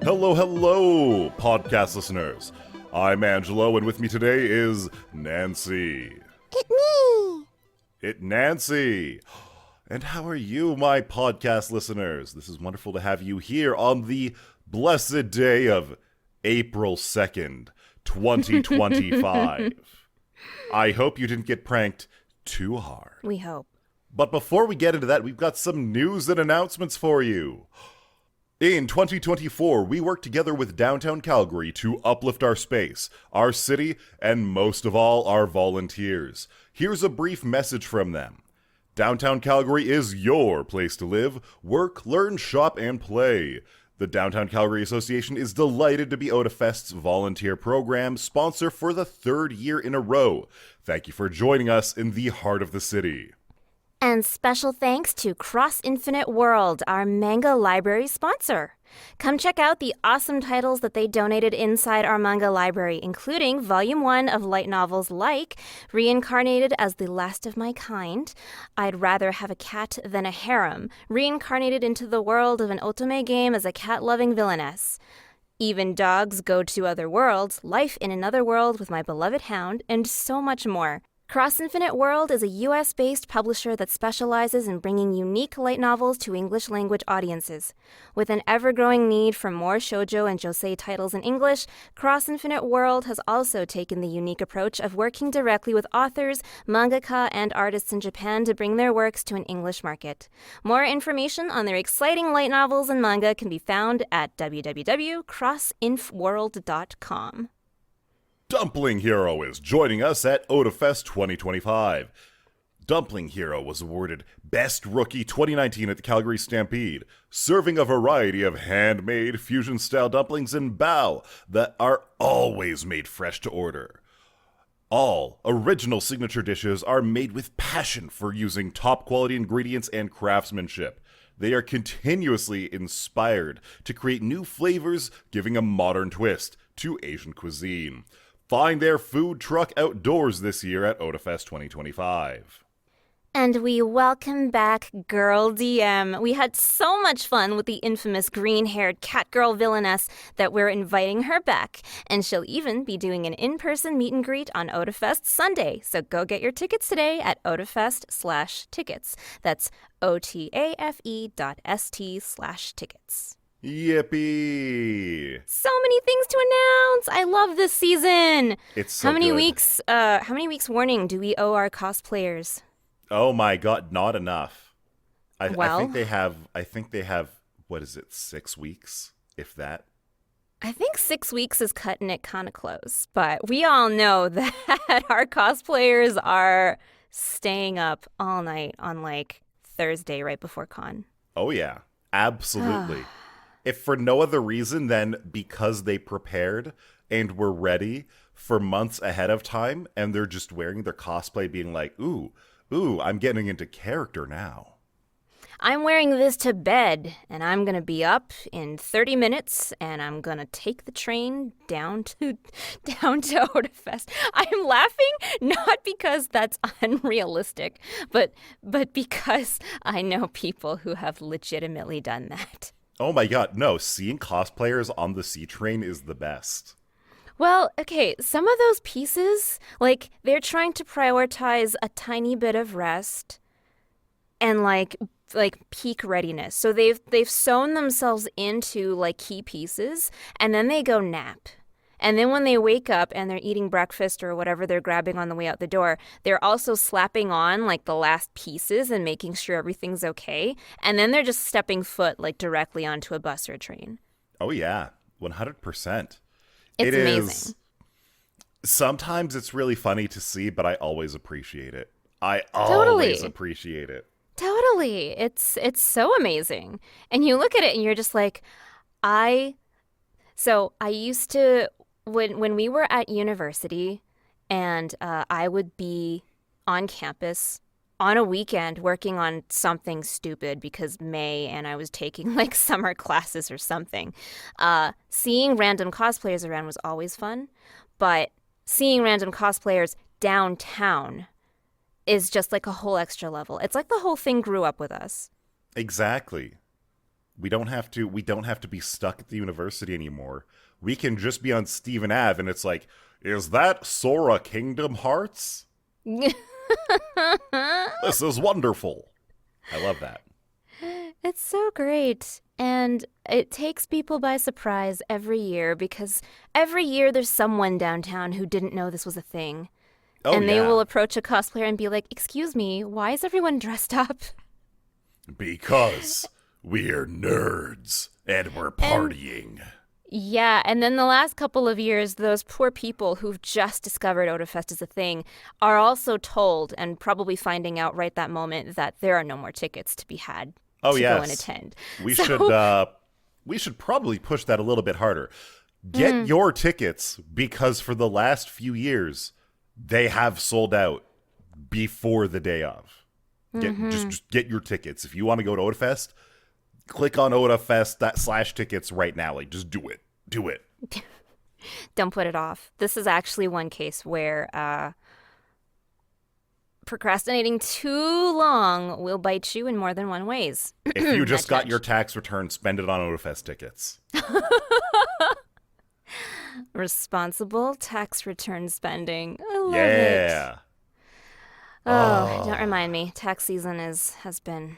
Hello, hello, podcast listeners. I'm Angelo, and with me today is Nancy. Nancy. And how are you, my podcast listeners? This is wonderful to have you here on the blessed day of April 2nd, 2025. I hope you didn't get pranked too hard. We hope. But before we get into that, we've got some news and announcements for you. In 2024, we worked together with Downtown Calgary to uplift our space, our city, and most of all, our volunteers. Here's a brief message from them. Downtown Calgary is your place to live, work, learn, shop, and play. The Downtown Calgary Association is delighted to be Otafest's volunteer program sponsor for the third year in a row. Thank you for joining us in the heart of the city. And special thanks to Cross Infinite World, our manga library sponsor. Come check out the awesome titles that they donated inside our manga library, including Volume 1 of light novels like Reincarnated as the Last of My Kind, I'd Rather Have a Cat Than a Harem, reincarnated into the world of an otome game as a cat-loving villainess. Even Dogs Go to Other Worlds, Life in Another World with My Beloved Hound, and so much more. Cross Infinite World is a US-based publisher that specializes in bringing unique light novels to English-language audiences. With an ever-growing need for more shoujo and josei titles in English, Cross Infinite World has also taken the unique approach of working directly with authors, mangaka, and artists in Japan to bring their works to an English market. More information on their exciting light novels and manga can be found at www.crossinfworld.com. Dumpling Hero is joining us at Otafest 2025. Dumpling Hero was awarded Best Rookie 2019 at the Calgary Stampede, serving a variety of handmade fusion-style dumplings in bao that are always made fresh to order. All original signature dishes are made with passion for using top-quality ingredients and craftsmanship. They are continuously inspired to create new flavors, giving a modern twist to Asian cuisine. Find their food truck outdoors this year at Otafest 2025. And we welcome back Girl DM. We had so much fun with the infamous green-haired catgirl villainess that we're inviting her back. And she'll even be doing an in-person meet and greet on Otafest Sunday. So go get your tickets today at otafest.com/tickets. That's otafe.st/tickets. Yippee! So many things to announce. I love this season. It's so How many good. weeks warning do we owe our cosplayers? Oh my god, not enough. I Well- think they have, what is it, 6 weeks, if that? I think 6 weeks is cutting it kind of close, but we all know that our cosplayers are staying up all night on like Thursday right before con. Oh yeah, absolutely. If for no other reason than because they prepared and were ready for months ahead of time, and they're just wearing their cosplay being like, ooh, I'm getting into character now. I'm wearing this to bed, and I'm going to be up in 30 minutes, and I'm going to take the train down to Otafest. I'm laughing not because that's unrealistic, but because I know people who have legitimately done that. Oh my god, no, seeing cosplayers on the C train is the best. Well, okay, some of those pieces, like, they're trying to prioritize a tiny bit of rest and like peak readiness. So they've sewn themselves into like key pieces, and then they go nap. And then when they wake up and they're eating breakfast or whatever they're grabbing on the way out the door, they're also slapping on like the last pieces and making sure everything's okay. And then they're just stepping foot like directly onto a bus or a train. Oh yeah, 100%. It's amazing. Sometimes it's really funny to see, but I always appreciate it. I Totally. always appreciate it. Totally. It's so amazing. And you look at it and you're just like, I used to, when we were at university and I would be on campus on a weekend working on something stupid because May and I was taking like summer classes or something. Seeing random cosplayers around was always fun, but seeing random cosplayers downtown is just like a whole extra level. It's like the whole thing grew up with us. Exactly. We don't have to be stuck at the university anymore. We can just be on Stephen Ave, and it's like, is that Sora Kingdom Hearts? This is wonderful. I love that. It's so great. And it takes people by surprise every year because every year there's someone downtown who didn't know this was a thing. Oh, and they yeah. will approach a cosplayer and be like, "Excuse me, why is everyone dressed up?" Because we're nerds and we're partying. Yeah, and then the last couple of years, those poor people who've just discovered Otafest is a thing are also told and probably finding out right that moment that there are no more tickets to be had Oh, to yes. go and attend. We should probably push that a little bit harder. Get your tickets because for the last few years, they have sold out before the day of. Just get your tickets. If you want to go to Otafest, click on Otafest /tickets right now. Like, just do it. Do it. Don't put it off. This is actually one case where procrastinating too long will bite you in more than one ways. If you just got your tax return, spend it on Otafest tickets. Responsible tax return spending. I love it. Yeah. Oh, don't remind me. Tax season has been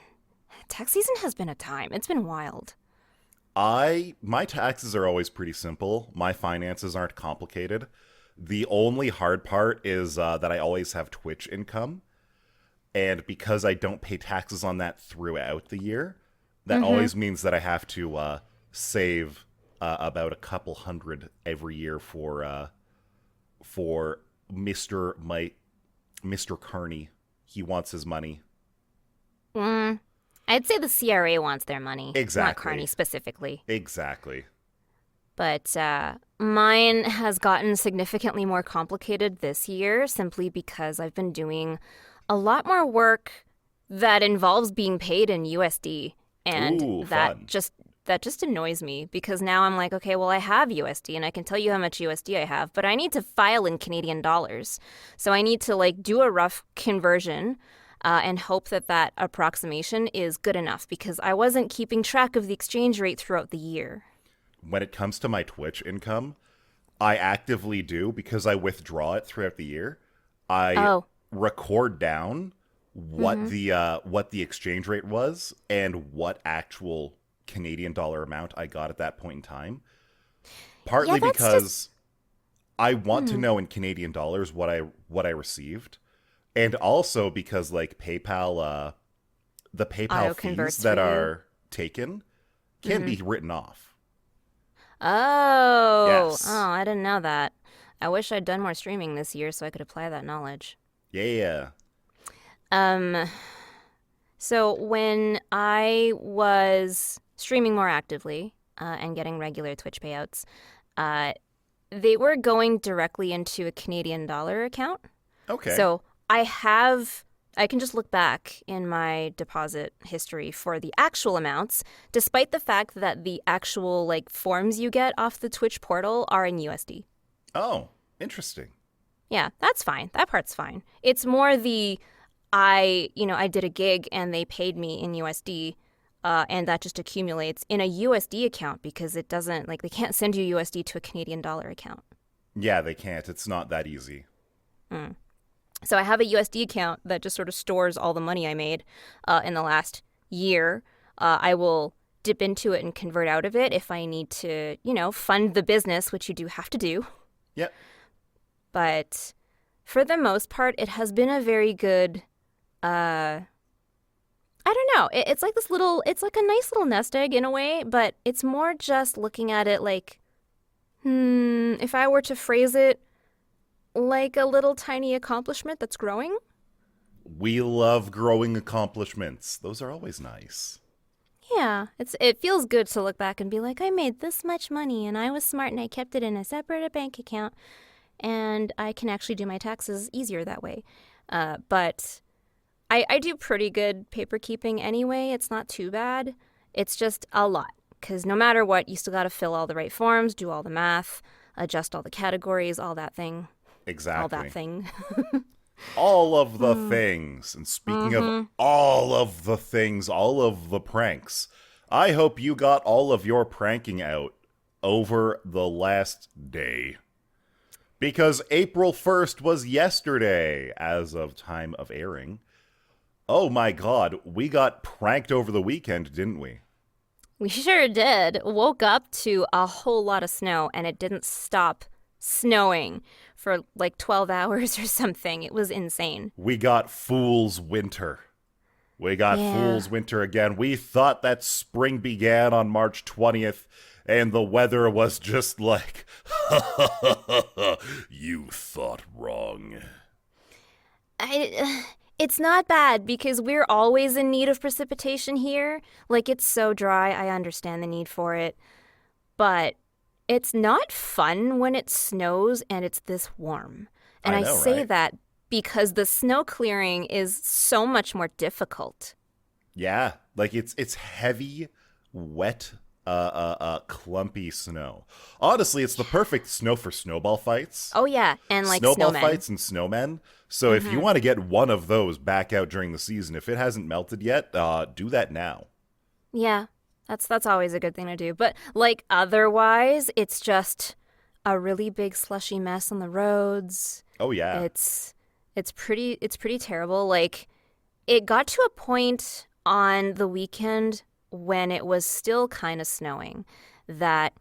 a time. It's been wild. My taxes are always pretty simple. My finances aren't complicated. The only hard part is that I always have Twitch income. And because I don't pay taxes on that throughout the year, that always means that I have to save about a couple hundred every year for Mr. Carney. He wants his money. I'd say the CRA wants their money. Exactly. Not Carney specifically. Exactly. But mine has gotten significantly more complicated this year simply because I've been doing a lot more work that involves being paid in USD. And Ooh, that fun. just annoys me because now I'm like, okay, well, I have USD and I can tell you how much USD I have, but I need to file in Canadian dollars. So I need to do a rough conversion and hope that approximation is good enough because I wasn't keeping track of the exchange rate throughout the year. When it comes to my Twitch income, I actively do because I withdraw it throughout the year. I record down what the exchange rate was and what actual Canadian dollar amount I got at that point in time. Partly because I want to know in Canadian dollars what I received, and also because PayPal, the PayPal fees that are taken can be written off. Oh, Yes. oh, I didn't know that. I wish I'd done more streaming this year so I could apply that knowledge. Yeah. So when I was streaming more actively and getting regular Twitch payouts, they were going directly into a Canadian dollar account. Okay. So I can just look back in my deposit history for the actual amounts, despite the fact that the actual forms you get off the Twitch portal are in USD. Oh, interesting. Yeah, that's fine. That part's fine. It's more I did a gig and they paid me in USD, and that just accumulates in a USD account because it doesn't, they can't send you USD to a Canadian dollar account. Yeah, they can't. It's not that easy. So I have a USD account that just sort of stores all the money I made in the last year. I will dip into it and convert out of it if I need to, fund the business, which you do have to do. Yep. But for the most part, it has been a very good, I don't know. It's like it's like a nice little nest egg in a way, but it's more just looking at it if I were to phrase it, like a little tiny accomplishment that's growing. We love growing accomplishments. Those are always nice. Yeah, it feels good to look back and be like, I made this much money and I was smart and I kept it in a separate bank account and I can actually do my taxes easier that way. But I do pretty good paper keeping anyway. It's not too bad. It's just a lot because no matter what, you still got to fill all the right forms, do all the math, adjust all the categories, all that thing. Exactly. All that thing. All of the things. And speaking of all of the things, all of the pranks, I hope you got all of your pranking out over the last day. Because April 1st was yesterday, as of time of airing. Oh my god, we got pranked over the weekend, didn't we? We sure did. Woke up to a whole lot of snow, and it didn't stop snowing for like 12 hours or something. It was insane. We got Fool's Winter. We got Fool's Winter again. We thought that spring began on March 20th, and the weather was just like, you thought wrong. It's not bad because we're always in need of precipitation here. Like, it's so dry, I understand the need for it. But it's not fun when it snows and it's this warm. And I know, say right? that because the snow clearing is so much more difficult. Yeah, like it's heavy, wet, clumpy snow. Honestly, it's the perfect snow for snowball fights. Oh, yeah, and like snowball snowmen. fights and snowmen. So if you want to get one of those back out during the season, if it hasn't melted yet, do that now. Yeah, that's always a good thing to do. But like otherwise, it's just a really big slushy mess on the roads. Oh yeah. It's pretty terrible. Like, it got to a point on the weekend when it was still kind of snowing that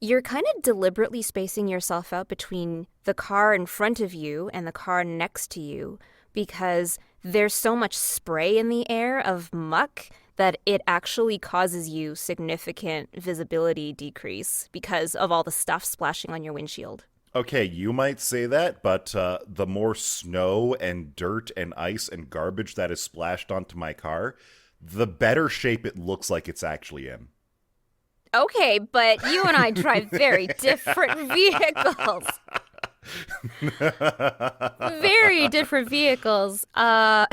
you're kind of deliberately spacing yourself out between the car in front of you and the car next to you because there's so much spray in the air of muck that it actually causes you significant visibility decrease because of all the stuff splashing on your windshield. Okay, you might say that, but the more snow and dirt and ice and garbage that is splashed onto my car, the better shape it looks like it's actually in. Okay, but you and I drive very different vehicles. Very different vehicles. I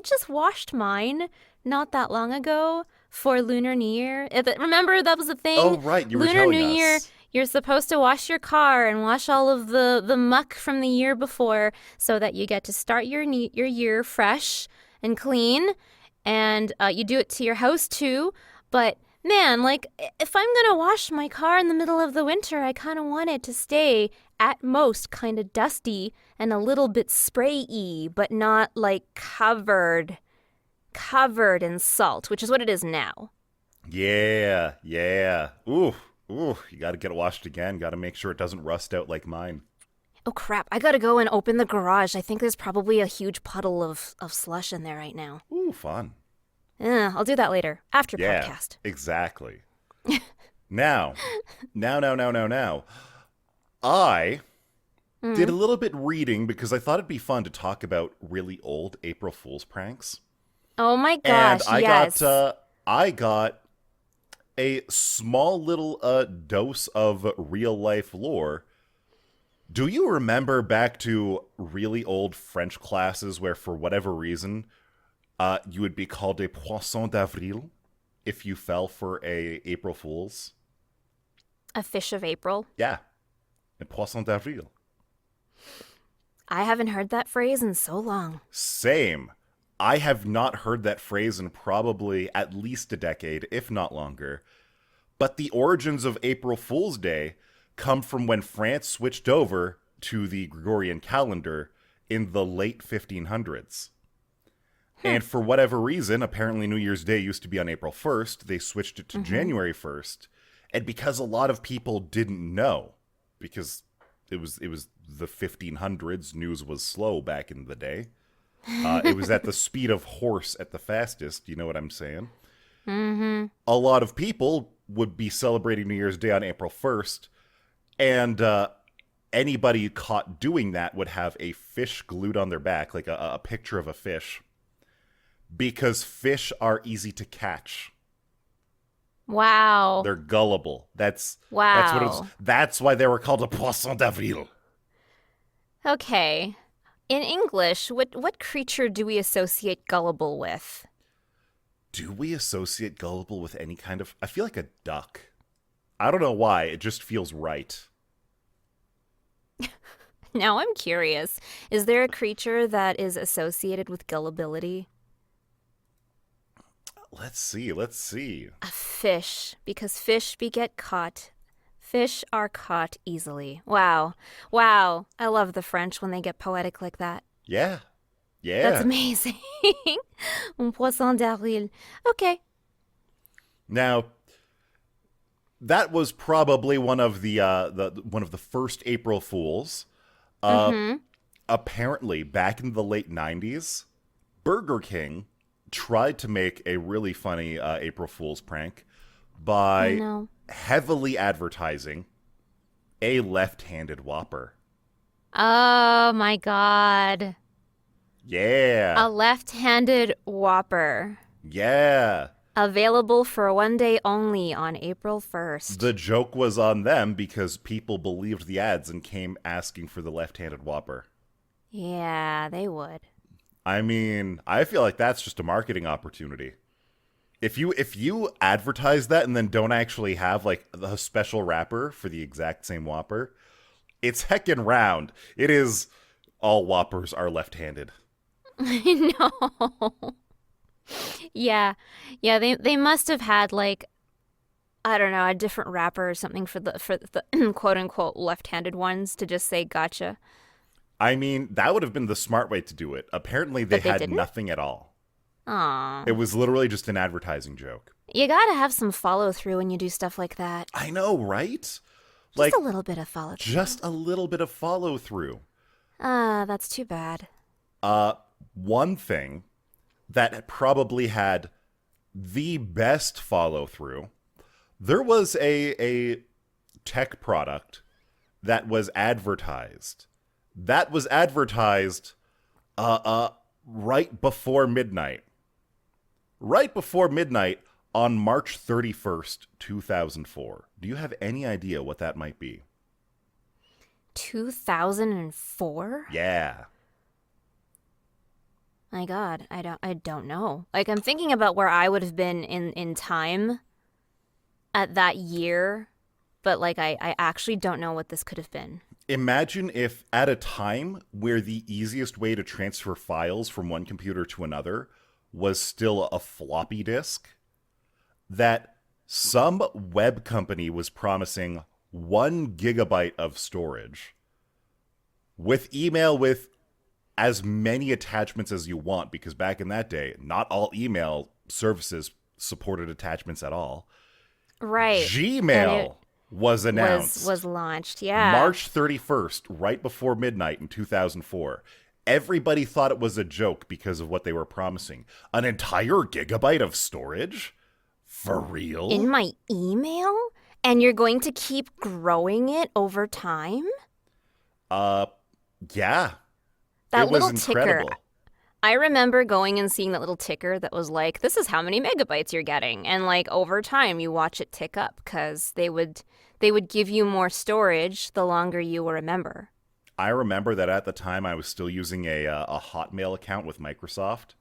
just washed mine not that long ago for Lunar New Year. Remember, that was the thing? Oh, right, you were Lunar telling New us. Year, you're supposed to wash your car and wash all of the muck from the year before so that you get to start your year fresh and clean. And you do it to your house, too. But, man, like, if I'm going to wash my car in the middle of the winter, I kind of want it to stay, at most, kind of dusty and a little bit spray-y, but not, like, covered in salt, which is what it is now. Yeah. Ooh, you gotta get it washed again. Gotta make sure it doesn't rust out like mine. Oh, crap. I gotta go and open the garage. I think there's probably a huge puddle of slush in there right now. Ooh, fun. I'll do that later, after Yeah, podcast. exactly. Now. I did a little bit reading because I thought it'd be fun to talk about really old April Fool's pranks. Oh my gosh, And yes. I got a small little dose of real life lore. Do you remember back to really old French classes where, for whatever reason, you would be called a poisson d'avril if you fell for a April Fool's? A fish of April. Yeah, a poisson d'avril. I haven't heard that phrase in so long. Same. I have not heard that phrase in probably at least a decade, if not longer. But the origins of April Fool's Day come from when France switched over to the Gregorian calendar in the late 1500s. And for whatever reason, apparently New Year's Day used to be on April 1st, they switched it to January 1st. And because a lot of people didn't know, because it was the 1500s, news was slow back in the day. It was at the speed of horse at the fastest, you know what I'm saying? Mm-hmm. A lot of people would be celebrating New Year's Day on April 1st, and anybody caught doing that would have a fish glued on their back, like a picture of a fish, because fish are easy to catch. Wow. They're gullible. That's what it was. Wow. That's why they were called a poisson d'avril. Okay. In English, what creature do we associate gullible with? Do we associate gullible with any kind of... I feel like a duck. I don't know why. It just feels right. Now I'm curious. Is there a creature that is associated with gullibility? Let's see. A fish, because fish beget caught. Fish are caught easily. Wow. Wow. I love the French when they get poetic like that. Yeah. That's Yeah. amazing. Un poisson d'avril. Okay. Now, that was probably one of the first April Fools. Apparently, back in the late 90s, Burger King tried to make a really funny April Fool's prank by No. heavily advertising a left-handed Whopper. Oh my God. Yeah. A left-handed Whopper. Yeah. Available for one day only on April 1st. The joke was on them because people believed the ads and came asking for the left-handed Whopper. Yeah, they would. I mean, I feel like that's just a marketing opportunity. If you advertise that and then don't actually have like a special wrapper for the exact same Whopper, it's heckin' round. It is all Whoppers are left-handed. I know. Yeah. Yeah, they must have had like I don't know, a different wrapper or something for the quote unquote left-handed ones to just say gotcha. I mean, that would have been the smart way to do it. Apparently they But they had didn't? nothing at all. Aw. It was literally just an advertising joke. You gotta have some follow through when you do stuff like that. I know, right? Just Like a little bit of follow through. just a little bit of follow through. That's too bad. One thing that probably had the best follow through, there was a tech product that was advertised. That was advertised right before midnight. Right before midnight on March 31st, 2004. Do you have any idea what that might be? 2004? Yeah. My God, I don't know. Like I'm thinking about where I would have been in time at that year, but like I actually don't know what this could have been. Imagine if at a time where the easiest way to transfer files from one computer to another was still a floppy disk, that some web company was promising 1 gigabyte of storage with email with as many attachments as you want, because back in that day, not all email services supported attachments at all. Right. Gmail was announced. Was launched, yeah. March 31st, right before midnight in 2004. Everybody thought it was a joke because of what they were promising. An entire gigabyte of storage? For real? In my email? And you're going to keep growing it over time? Yeah. That It was little ticker. incredible. I remember going and seeing that little ticker that was like, this is how many megabytes you're getting. And like over time you watch it tick up because they would give you more storage the longer you were a member. I remember that at the time I was still using a Hotmail account with Microsoft.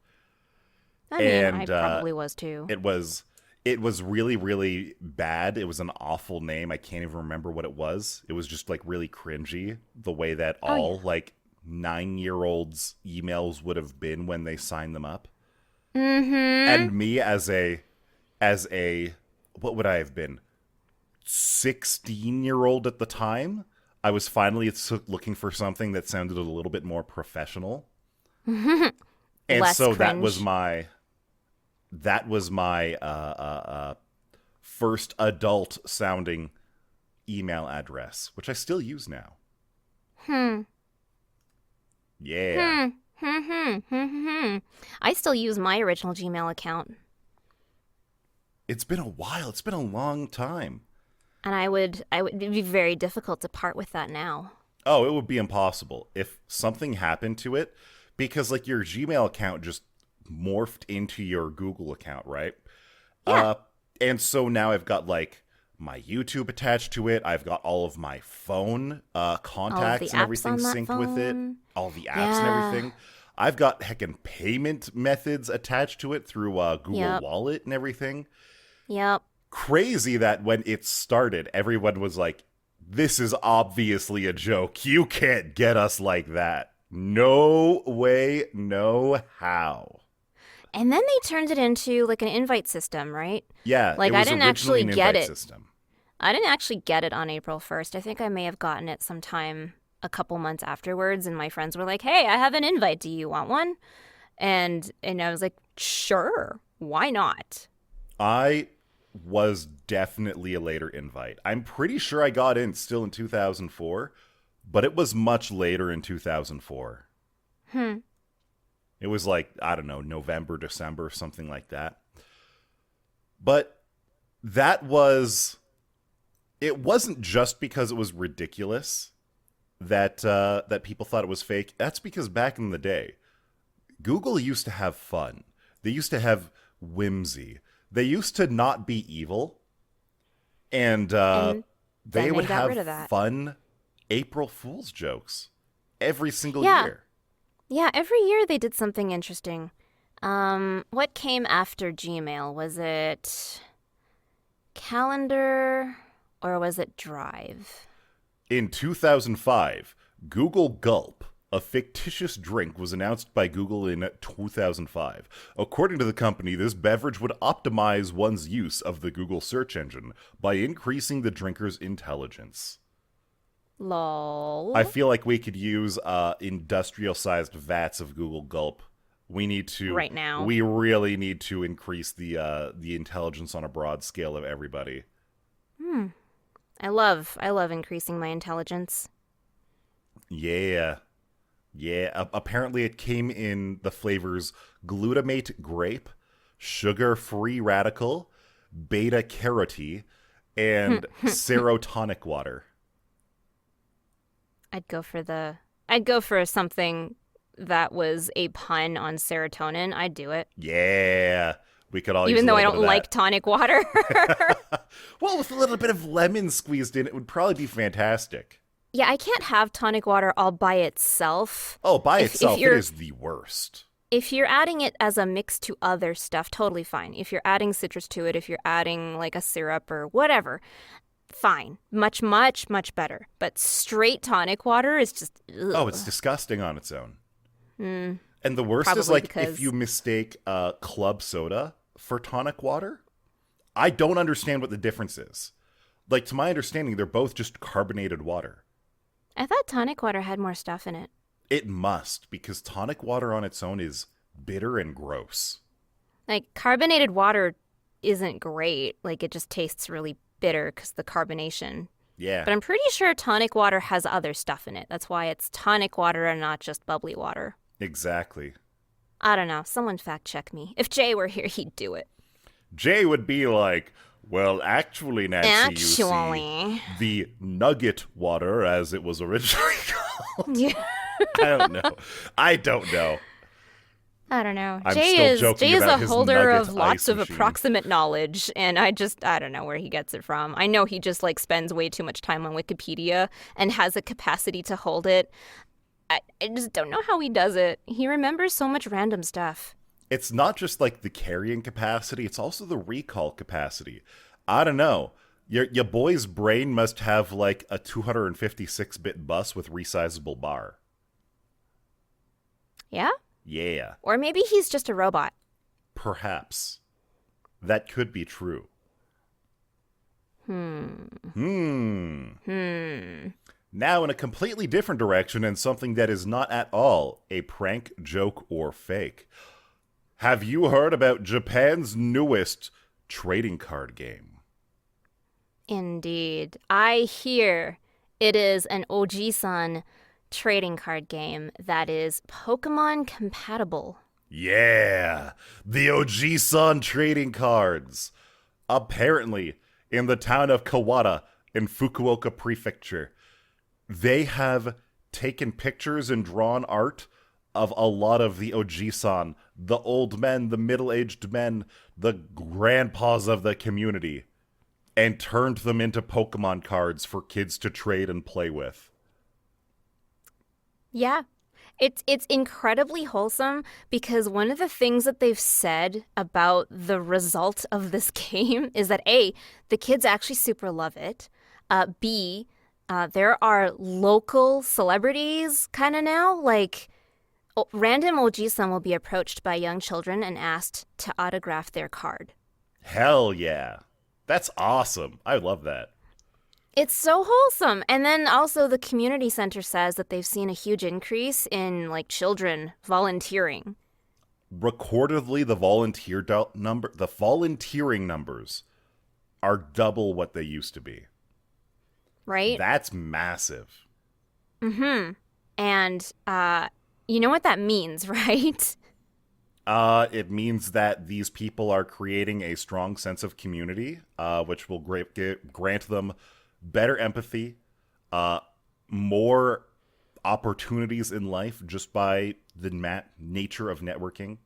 I mean, I And, probably was too. It was really, really bad. It was an awful name. I can't even remember what it was. It was just like really cringy the way that all like 9-year-olds' emails would have been when they signed them up. Mm-hmm. And me as a what would I have been? 16-year-old at the time. I was finally looking for something that sounded a little bit more professional. And Less so cringe. that was my first adult sounding email address, which I still use now. Yeah. I still use my original Gmail account. It's been a while. It's been a long time. And it'd be very difficult to part with that now. Oh, it would be impossible if something happened to it, because like your Gmail account just morphed into your Google account, right? Yeah. And so now I've got like my YouTube attached to it. I've got all of my phone contacts and apps everything on that synced with it. phone. All the apps Yeah. and everything. I've got heckin' payment methods attached to it through Google Yep. Wallet and everything. Yep. Crazy that when it started, everyone was like, this is obviously a joke. You can't get us like that. No way, no how. And then they turned it into like an invite system, right? Yeah, Like it was I didn't originally actually an get invite it. system. I didn't actually get it on April 1st. I think I may have gotten it sometime a couple months afterwards, and my friends were like, "Hey, I have an invite. Do you want one?" And I was like, "Sure, why not?" I was definitely a later invite. I'm pretty sure I got in still in 2004, but it was much later in 2004. It was like, I don't know, November, December, something like that. But that was... It wasn't just because it was ridiculous that that people thought it was fake. That's because back in the day, Google used to have fun. They used to have whimsy. They used to not be evil. And And they then would they got rid of have that. fun April Fool's jokes every single Yeah. year. Yeah, every year they did something interesting. What came after Gmail? Was it Calendar or was it Drive? In 2005, Google Gulp, a fictitious drink, was announced by Google in 2005. According to the company, this beverage would optimize one's use of the Google search engine by increasing the drinker's intelligence. Lol. I feel like we could use industrial-sized vats of Google Gulp. We need to Right now. We really need to increase the intelligence on a broad scale of everybody. I love increasing my intelligence. Yeah. Apparently it came in the flavors glutamate grape, sugar-free radical, beta carotene, and serotonic water. I'd go for something that was a pun on serotonin. I'd do it. Yeah. We could all use Even a though I little don't bit of like that. tonic water. Well, with a little bit of lemon squeezed in, it would probably be fantastic. Yeah, I can't have tonic water all by itself. Oh, by If itself, it you're- is the worst. If you're adding it as a mix to other stuff, totally fine. If you're adding citrus to it, if you're adding like a syrup or whatever, fine. Much, much, much better. But straight tonic water is just, ugh. Oh, it's disgusting on its own. And the worst is Probably like because- if you mistake club soda for tonic water. I don't understand what the difference is. Like, to my understanding, they're both just carbonated water. I thought tonic water had more stuff in it. It must, because tonic water on its own is bitter and gross. Like, carbonated water isn't great. Like, it just tastes really bitter because the carbonation. Yeah. But I'm pretty sure tonic water has other stuff in it. That's why it's tonic water and not just bubbly water. Exactly. I don't know. Someone fact check me. If Jay were here, he'd do it. Jay would be like, well, actually, Nancy, you see, Actually. the nugget water, as it was originally called. Yeah. I don't know. I don't know. I don't know. I'm Jay still is joking Jay is about a his holder nugget of lots ice of machine. approximate knowledge, and I don't know where he gets it from. I know he just like spends way too much time on Wikipedia and has a capacity to hold it. I just don't know how he does it. He remembers so much random stuff. It's not just like the carrying capacity, it's also the recall capacity. I don't know. Your boy's brain must have like a 256-bit bus with resizable bar. Yeah? Yeah, Or maybe he's just a robot. perhaps. That could be true. Now in a completely different direction and something that is not at all a prank, joke, or fake. Have you heard about Japan's newest trading card game? Indeed. I hear it is an Oji-san trading card game that is Pokemon compatible. Yeah, the Oji-san trading cards. Apparently, in the town of Kawada in Fukuoka Prefecture, they have taken pictures and drawn art of a lot of the Oji-san, the old men, the middle-aged men, the grandpas of the community, and turned them into Pokemon cards for kids to trade and play with. Yeah. It's incredibly wholesome because one of the things that they've said about the result of this game is that A, the kids actually super love it. B, there are local celebrities kind of now, like Random Oji-san will be approached by young children and asked to autograph their card. Hell yeah. That's awesome. I love that. It's so wholesome. And then also the community center says that they've seen a huge increase in like children volunteering. Recordedly, the volunteering numbers are double what they used to be. Right? That's massive. Mm-hmm. And you know what that means, right? It means that these people are creating a strong sense of community, which will grant them better empathy, more opportunities in life just by the nature of networking.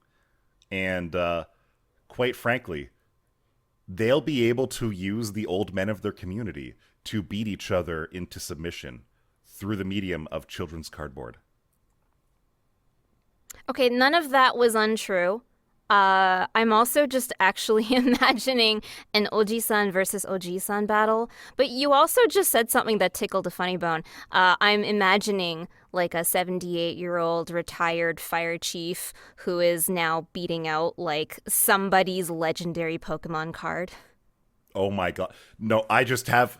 And quite frankly, they'll be able to use the old men of their community to beat each other into submission through the medium of children's cardboard. Okay, none of that was untrue. I'm also just actually imagining an Oji-san versus Oji-san battle. But you also just said something that tickled a funny bone. I'm imagining like a 78-year-old retired fire chief who is now beating out like somebody's legendary Pokemon card. Oh my god. No, I just have...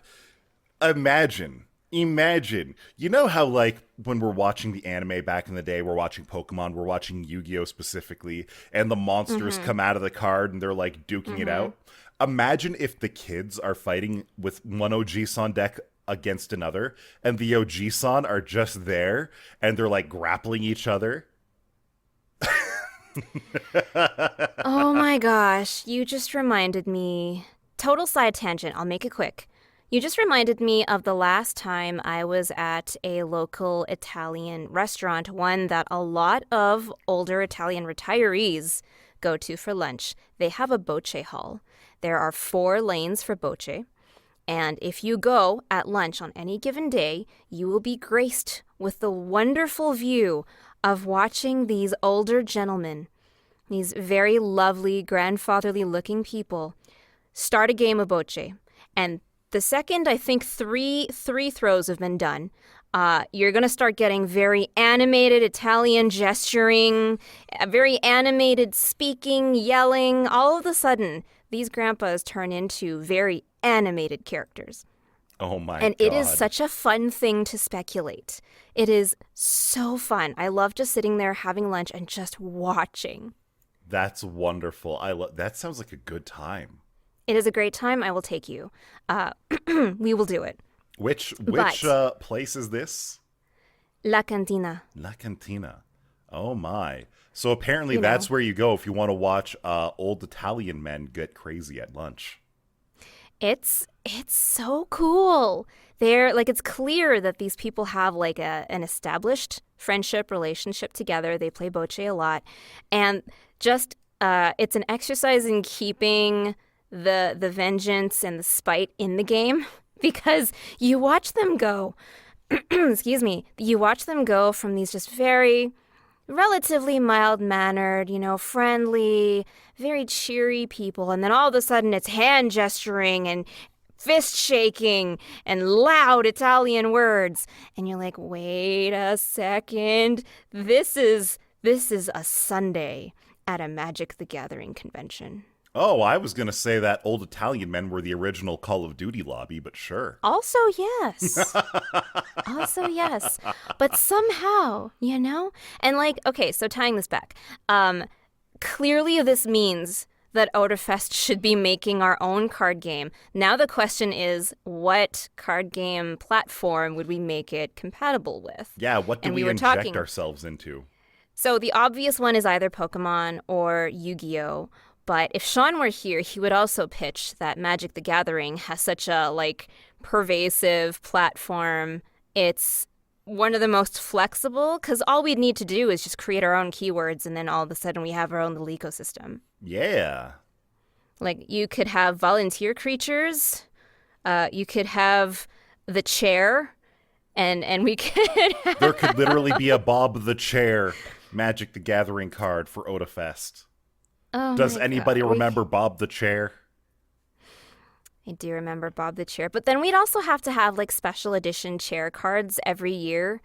Imagine, you know how, like, when we're watching the anime back in the day, we're watching Pokemon, we're watching Yu-Gi-Oh! Specifically, and the monsters come out of the card and they're, like, duking it out? Imagine if the kids are fighting with one Oji-san deck against another, and the Oji-san are just there, and they're, like, grappling each other. Oh my gosh, you just reminded me. Total side tangent, I'll make it quick. You just reminded me of the last time I was at a local Italian restaurant, one that a lot of older Italian retirees go to for lunch. They have a bocce hall. There are 4 lanes for bocce. And if you go at lunch on any given day, you will be graced with the wonderful view of watching these older gentlemen, these very lovely, grandfatherly-looking people, start a game of bocce. And the second, I think, three throws have been done, you're going to start getting very animated Italian gesturing, very animated speaking, yelling. All of a sudden, these grandpas turn into very animated characters. Oh my god. And it is such a fun thing to speculate. It is so fun. I love just sitting there having lunch and just watching. That's wonderful. That sounds like a good time. It is a great time. I will take you. We will do it. Which place is this? La Cantina. La Cantina. Oh my. So apparently that's where you go if you want to watch old Italian men get crazy at lunch. It's so cool. It's clear that these people have like an established friendship relationship together. They play bocce a lot, and just it's an exercise in keeping the vengeance and the spite in the game, because you watch them go excuse me, you watch them go from these just very relatively mild-mannered, friendly, very cheery people, and then all of a sudden it's hand gesturing and fist shaking and loud Italian words, and you're like, wait a second, this is a Sunday at a Magic the Gathering convention. Oh, I was going to say that old Italian men were the original Call of Duty lobby, but sure. Also, yes. But somehow, And okay, so tying this back. Clearly this means that Otafest should be making our own card game. Now the question is, what card game platform would we make it compatible with? Yeah, what do we inject ourselves into? So the obvious one is either Pokemon or Yu-Gi-Oh! But if Sean were here, he would also pitch that Magic the Gathering has such a, pervasive platform. It's one of the most flexible, because all we'd need to do is just create our own keywords, and then all of a sudden we have our own little ecosystem. Yeah. You could have volunteer creatures. You could have the chair, and we could have... There could literally be a Bob the Chair Magic the Gathering card for Otafest. Oh, does anybody remember Bob the Chair? I do remember Bob the Chair. But then we'd also have to have special edition chair cards every year.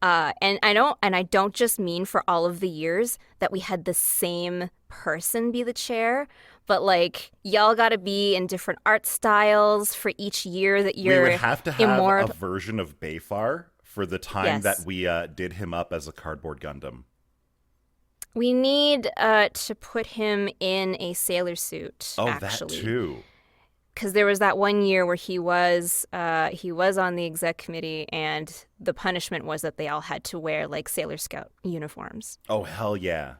And I don't just mean for all of the years that we had the same person be the chair, but like y'all got to be in different art styles for each year that you're We would have to have immortal. a version of Bayfar for the time Yes. that we did him up as a cardboard Gundam. We need to put him in a sailor suit. Oh, actually. that too. Because there was that one year where he was on the exec committee, and the punishment was that they all had to wear like Sailor Scout uniforms. Oh, hell yeah.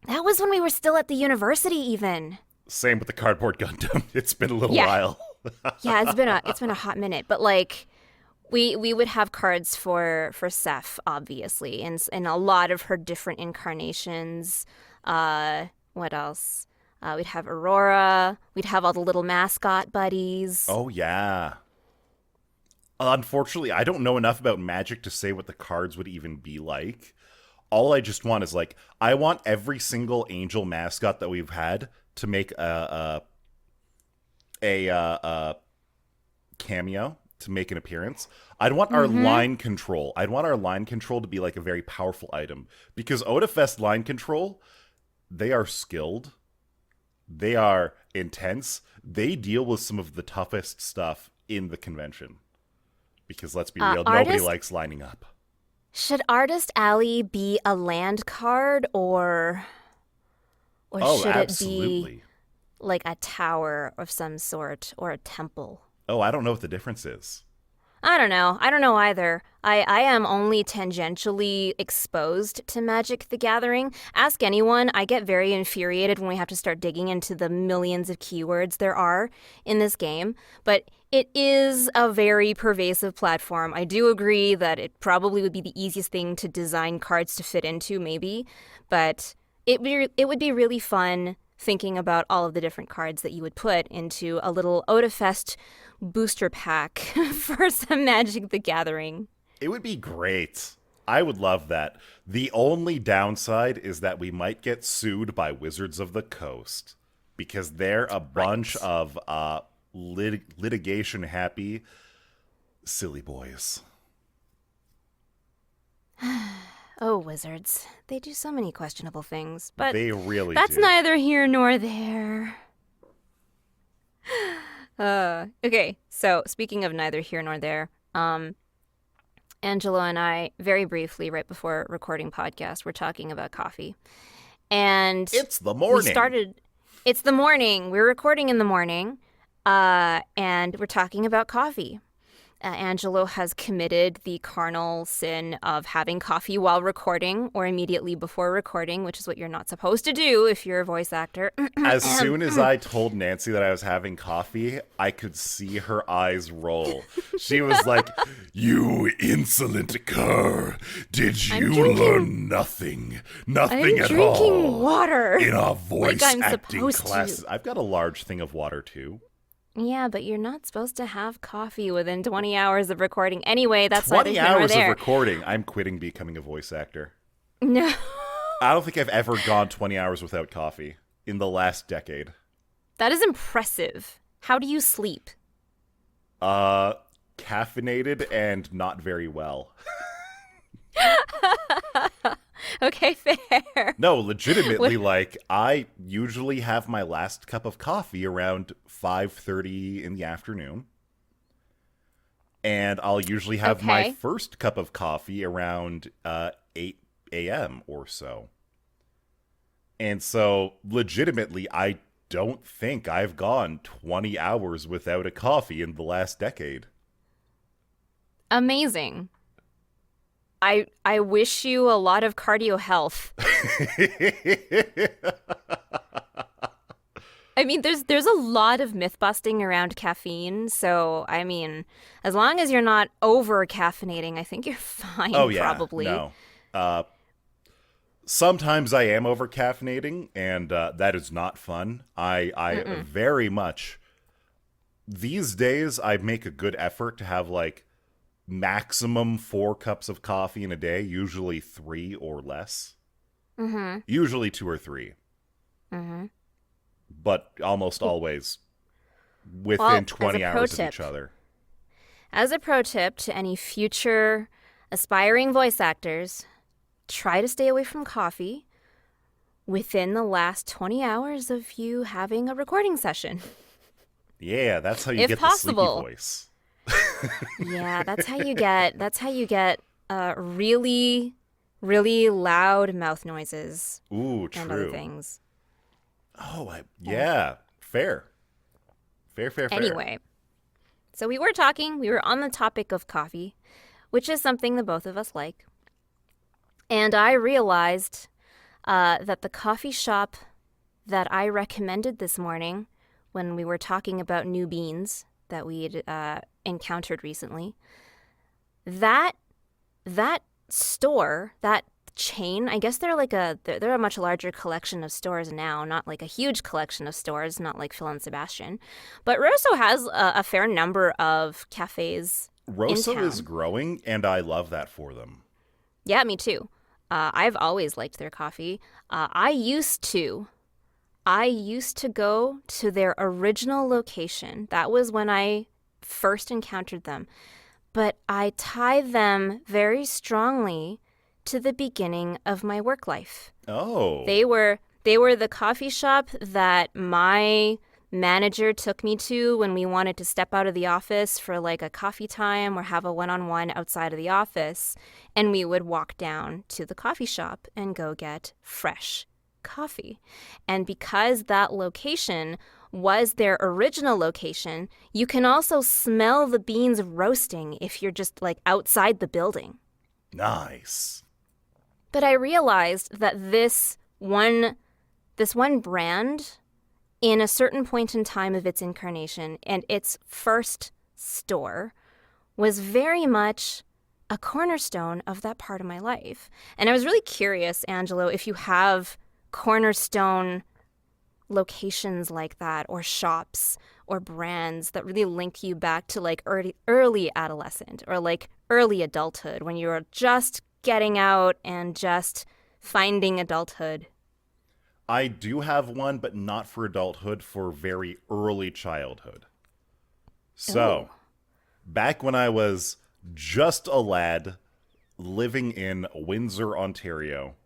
That was when we were still at the university, even. Same with the cardboard Gundam. It's been a little Yeah. while. Yeah, it's been a hot minute, but like we would have cards for Seph, obviously, and a lot of her different incarnations. What else? We'd have Aurora. We'd have all the little mascot buddies. Oh, yeah. Unfortunately, I don't know enough about Magic to say what the cards would even be like. All I just want is, like, I want every single Angel mascot that we've had to make a cameo, to make an appearance. I'd want our line control. I'd want our line control to be, like, a very powerful item. Because Otafest line control, they are skilled. They are intense. They deal with some of the toughest stuff in the convention. Because let's be real, nobody likes lining up. Should Artist Alley be a land card, or should absolutely. it be like a tower of some sort, or a temple? Oh, I don't know what the difference is. I don't know. I don't know either. I am only tangentially exposed to Magic the Gathering. Ask anyone. I get very infuriated when we have to start digging into the millions of keywords there are in this game. But it is a very pervasive platform. I do agree that it probably would be the easiest thing to design cards to fit into, maybe. But it would be really fun thinking about all of the different cards that you would put into a little Otafest booster pack for some Magic the Gathering. It would be great. I would love that. The only downside is that we might get sued by Wizards of the Coast because they're a bunch of litigation-happy silly boys. Oh, Wizards. They do so many questionable things, but They really that's do. neither here nor there. Okay, so speaking of neither here nor there, Angelo and I, very briefly, right before recording podcast, we're talking about coffee. And It's the morning. It's the morning. We're recording in the morning, and we're talking about coffee. Angelo has committed the carnal sin of having coffee while recording or immediately before recording, which is what you're not supposed to do if you're a voice actor. As soon as I told Nancy that I was having coffee, I could see her eyes roll. She was like, "You insolent cur! Did you learn nothing? Nothing I'm at all drinking water. in our voice Like I'm acting supposed to. classes." I've got a large thing of water too. Yeah, but you're not supposed to have coffee within 20 hours of recording. Anyway, that's 20 neither here nor hours of there. recording. I'm quitting becoming a voice actor. No. I don't think I've ever gone 20 hours without coffee in the last decade. That is impressive. How do you sleep? Caffeinated and not very well. Okay, fair. No, legitimately, like, I usually have my last cup of coffee around 5:30 in the afternoon. And I'll usually have my Okay. first cup of coffee around 8 a.m. or so. And so, legitimately, I don't think I've gone 20 hours without a coffee in the last decade. Amazing. I wish you a lot of cardio health. I mean, there's a lot of myth busting around caffeine, so I mean, as long as you're not over caffeinating, I think you're fine. Oh, yeah. Probably. No. Sometimes I am over caffeinating, and that is not fun. I very much, these days, I make a good effort to have, like, maximum 4 cups of coffee in a day, usually 3 or less. Mm-hmm. Usually 2 or 3. Mm-hmm. But almost always within Well, 20 as a pro hours of tip, each other. As a pro tip to any future aspiring voice actors, try to stay away from coffee within the last 20 hours of you having a recording session. Yeah, that's how you If get possible. the sleepy voice. Yeah, that's how you get really, really loud mouth noises Ooh, and other true. things. Oh, yeah. Fair. Fair. Anyway, so we were on the topic of coffee, which is something the both of us like. And I realized that the coffee shop that I recommended this morning when we were talking about new beans that we'd encountered recently, that store, that chain, I guess they're a much larger collection of stores now, not like a huge collection of stores, not like Phil and Sebastian. But Rosso has a fair number of cafes Rosso in town. is growing, and I love that for them. Yeah, me too. I've always liked their coffee. I used to go to their original location. That was when I first encountered them. But I tie them very strongly to the beginning of my work life. Oh. They were the coffee shop that my manager took me to when we wanted to step out of the office for like a coffee time or have a one-on-one outside of the office, and we would walk down to the coffee shop and go get fresh coffee. And because that location was their original location, you can also smell the beans roasting if you're just like outside the building. Nice. But I realized that this one brand, in a certain point in time of its incarnation and its first store, was very much a cornerstone of that part of my life. And I was really curious, Angelo, if you have cornerstone locations like that, or shops or brands that really link you back to like early adolescent or like early adulthood, when you were just getting out and just finding adulthood. I do have one, but not for adulthood, for very early childhood. So, back when I was just a lad living in Windsor, Ontario.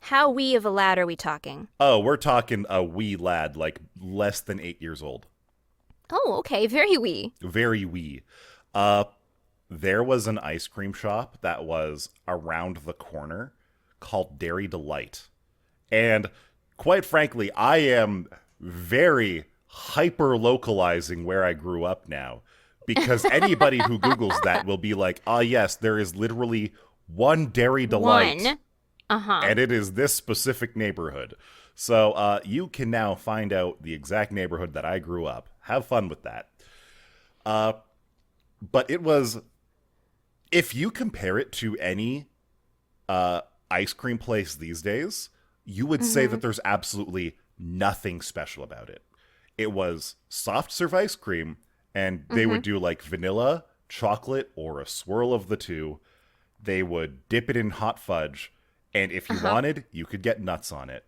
How wee of a lad are we talking? Oh, we're talking a wee lad, like less than 8 years old. Oh, okay, very wee. Very wee. There was an ice cream shop that was around the corner called Dairy Delight. And quite frankly, I am very hyper-localizing where I grew up now. Because anybody who Googles that will be like, yes, there is literally one Dairy Delight. One. And it is this specific neighborhood. So you can now find out the exact neighborhood that I grew up. Have fun with that. But it was, if you compare it to any ice cream place these days, you would say that there's absolutely nothing special about it. It was soft serve ice cream, and they would do like vanilla, chocolate, or a swirl of the two. They would dip it in hot fudge, and if you wanted, you could get nuts on it.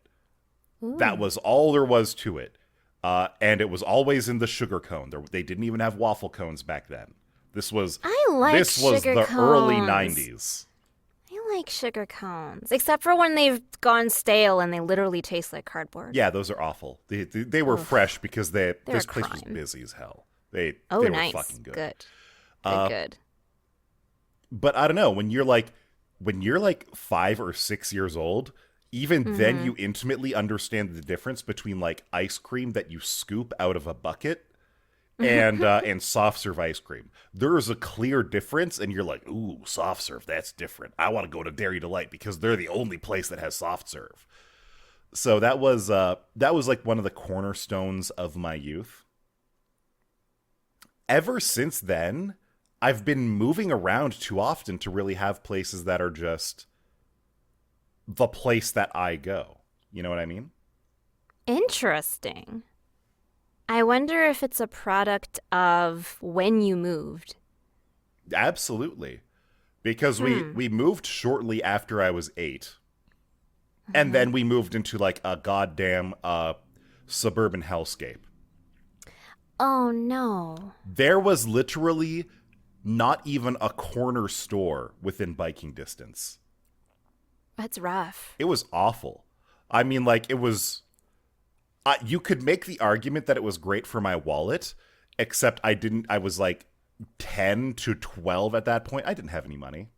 Ooh. That was all there was to it. And it was always in the sugar cone. They didn't even have waffle cones back then. This was sugar the cones. early 90s. I like sugar cones, except for when they've gone stale and they literally taste like cardboard. Yeah, those are awful. They were fresh because this place was crime. busy as hell. They nice. were fucking good. Good. But I don't know, when you're like 5 or 6 years old, even then you intimately understand the difference between like ice cream that you scoop out of a bucket and soft serve ice cream. There is a clear difference, and you're like, ooh, soft serve, that's different. I want to go to Dairy Delight because they're the only place that has soft serve. So that was like one of the cornerstones of my youth. Ever since then, I've been moving around too often to really have places that are just the place that I go. You know what I mean? Interesting. I wonder if it's a product of when you moved. Absolutely. Because we moved shortly after I was 8. And then we moved into like a goddamn suburban hellscape. Oh, no. There was literally not even a corner store within biking distance. That's rough. It was awful. I mean, like, it was... you could make the argument that it was great for my wallet, except I was like 10 to 12 at that point. I didn't have any money.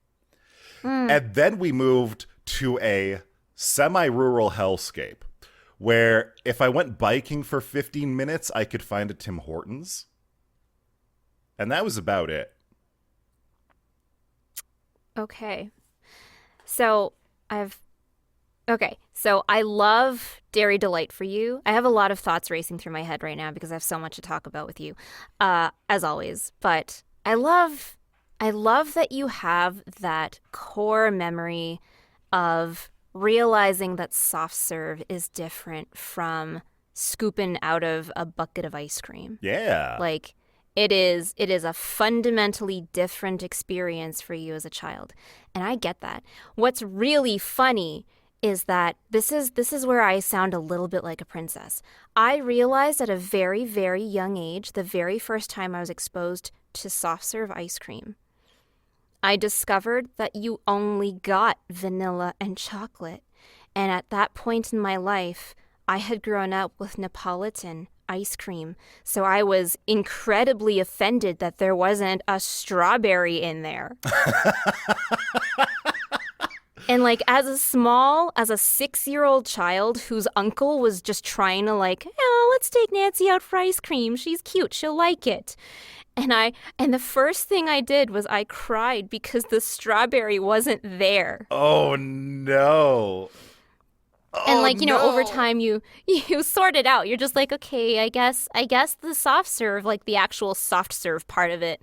And then we moved to a semi-rural hellscape where if I went biking for 15 minutes, I could find a Tim Hortons. And that was about it. Okay. So I love Dairy Delight for you. I have a lot of thoughts racing through my head right now because I have so much to talk about with you, as always. But I love that you have that core memory of realizing that soft serve is different from scooping out of a bucket of ice cream. Yeah. Like, it is a fundamentally different experience for you as a child. And I get that. What's really funny is that this is where I sound a little bit like a princess. I realized at a very, very young age, the very first time I was exposed to soft serve ice cream, I discovered that you only got vanilla and chocolate. And at that point in my life, I had grown up with Neapolitan ice cream. So I was incredibly offended that there wasn't a strawberry in there. And like as a 6-year-old child whose uncle was just trying to like, oh, let's take Nancy out for ice cream. She's cute. She'll like it. And the first thing I did was I cried because the strawberry wasn't there. Oh, no. And like, you know, over time you sort it out. You're just like, okay, I guess the soft serve, like the actual soft serve part of it,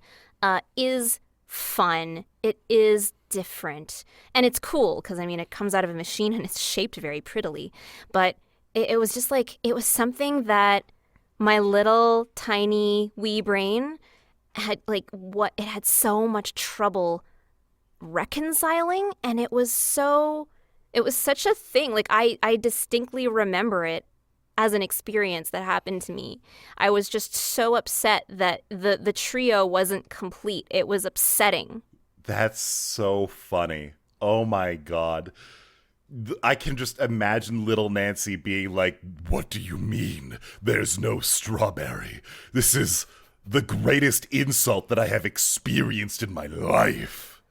is fun. It is different. And it's cool because, I mean, it comes out of a machine and it's shaped very prettily. But it was just like, it was something that my little tiny wee brain had it had so much trouble reconciling. And it was such a thing. Like I distinctly remember it as an experience that happened to me. I was just so upset that the trio wasn't complete. It was upsetting. That's so funny. Oh my God. I can just imagine little Nancy being like, what do you mean there's no strawberry? This is the greatest insult that I have experienced in my life.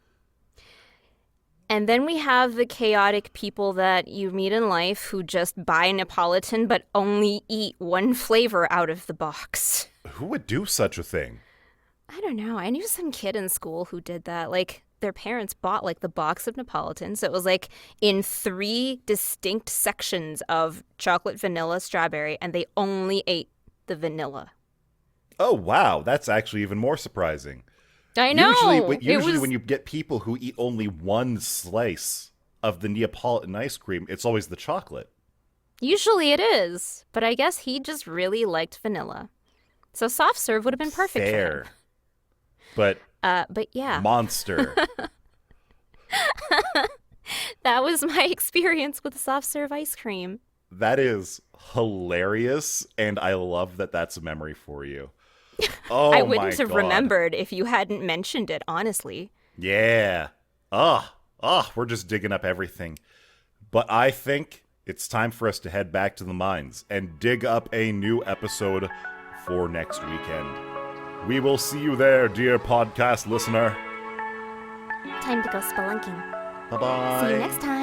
And then we have the chaotic people that you meet in life who just buy Neapolitan but only eat one flavor out of the box. Who would do such a thing? I don't know. I knew some kid in school who did that. Like, their parents bought, like, the box of Neapolitan. So it was, like, in 3 distinct sections of chocolate, vanilla, strawberry, and they only ate the vanilla. Oh, wow. That's actually even more surprising. I know. Usually when you get people who eat only one slice of the Neapolitan ice cream, it's always the chocolate. Usually it is, but I guess he just really liked vanilla. So soft serve would have been perfect Fair. for him. But yeah. Monster. That was my experience with soft serve ice cream. That is hilarious, and I love that that's a memory for you. Oh, I wouldn't have God. remembered if you hadn't mentioned it, honestly. Yeah. We're just digging up everything. But I think it's time for us to head back to the mines and dig up a new episode for next weekend. We will see you there, dear podcast listener. Time to go spelunking. Bye-bye. See you next time.